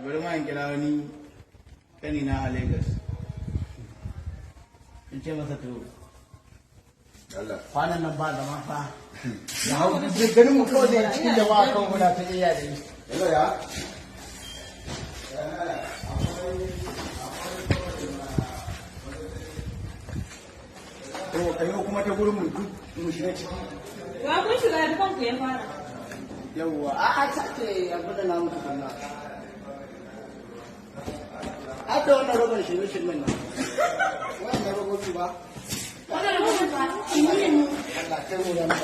bari ma in kira wani kanina a Lagos in ce masa to kwanan nan ba zama fa ya hau ganin mu kawai da cikin jama'a kan muna ta iya da yi to kayo kuma ta gurin mu shiga ciki wa kun shiga da kanku ya fara yawwa a sake abu da namu tukunna a da wannan roban shirme-shirmen nan wannan robobi ba wannan rubutun ba ne Allah kai mu da ba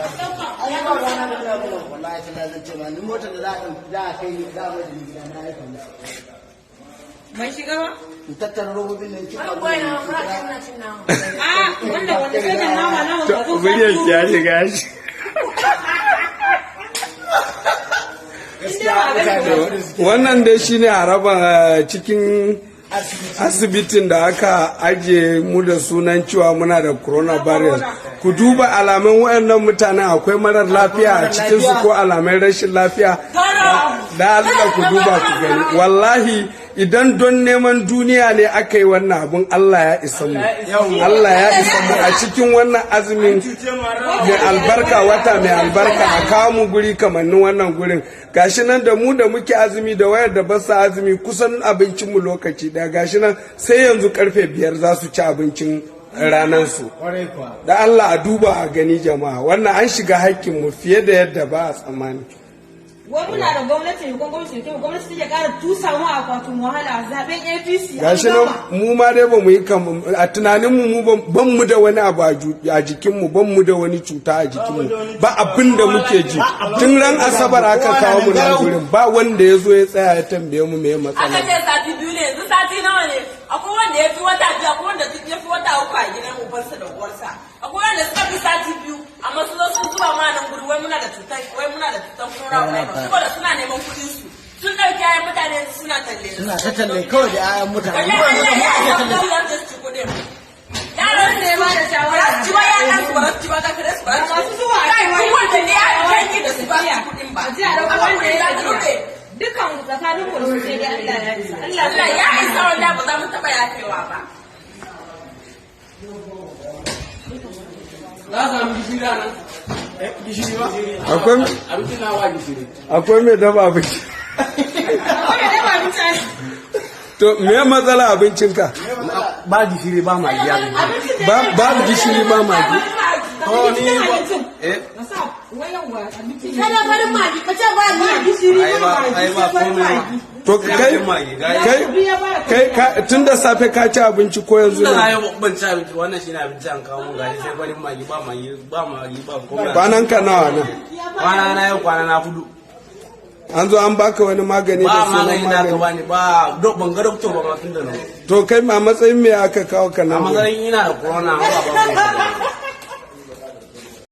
ai ba wannan da na wallahi sai zan ce ma ni motar da za a kai ni za a mai da ni gida na aika mu mai shiga ba ku tattara robobin nan kika wanda sai da nama nawa ka zo miliyan ya shiga shi wannan dai shine haraban cikin asibitin da aka ajiye mu da sunan cewa muna da coronavirus. Ku duba alamun wayannan mutanen akwai marar lafiya a cikin su ko alamun rashin lafiya da Allah ku duba ku gani wallahi idan don neman duniya ne aka yi wannan abun Allah ya isa mu Allah ya isa mu a cikin wannan azumin mai albarka wata mai albarka a kawo mu guri kamannin wannan gurin gashi nan da mu da muke azumi da wayar da basa azumi kusan abincin mu lokaci daya gashi nan sai yanzu karfe 5 za su ci abincin ranar su da Allah a duba a gani jama'a wannan an shiga haƙƙin mu fiye da yadda ba a tsammani. wai muna da gwamnati ne gwamnati take ƙara tusa mu a akwatin wahala zaben APC gashi nan mu ma dai ba mu yi a tunanin mu ban mu da wani abu a jikin mu ban mu da wani cuta a jikin mu ba abin da muke ji tun ran asabar aka kawo mu nan gurin ba wanda ya zo ya tsaya ya tambaye mu me matsala aka ce sati biyu ne yanzu sati nawa ne akwai wanda ya fi wata biyu akwai wanda ya fi wata uku a gidan ubansa da uwarsa akwai wanda suka fi sati biyu amma su zo sun zuba ma nan guri wai muna da cutar coronavirus saboda suna neman kuɗin su sun ɗauki ayan mutane suna ta talle kawai da ayan mutane yaran ne ba da shawara ci ba ya kan su ba ci ba ka kare su ba masu zuwa kai wanda ne ya yanki da su ba kuɗin ba ji a dauka wanda ya yi dukan tsakanin mu da su sai dai Allah ya isa Allah ya isa wanda ba za mu taɓa yafewa ba za a samu gishiri a nan gishiri ba akwai mai dafa abinci to me matsala abincinka ba gishiri ba magi ba gishiri ba magi kada barin magi ka ce ba gishiri ba magi to kai tun da safe ka ci abinci ko yanzu ne ban ci abinci wannan shine abinci an kawo mu gari sai barin magi ba komai kwanan ka nawa nan kwana na yau kwana na hudu an zo an baka wani magani da sunan magani ba magani bani ba ban ga doctor ba ma tun da nan to kai ma matsayin me aka kawo ka nan a matsayin ina da corona ba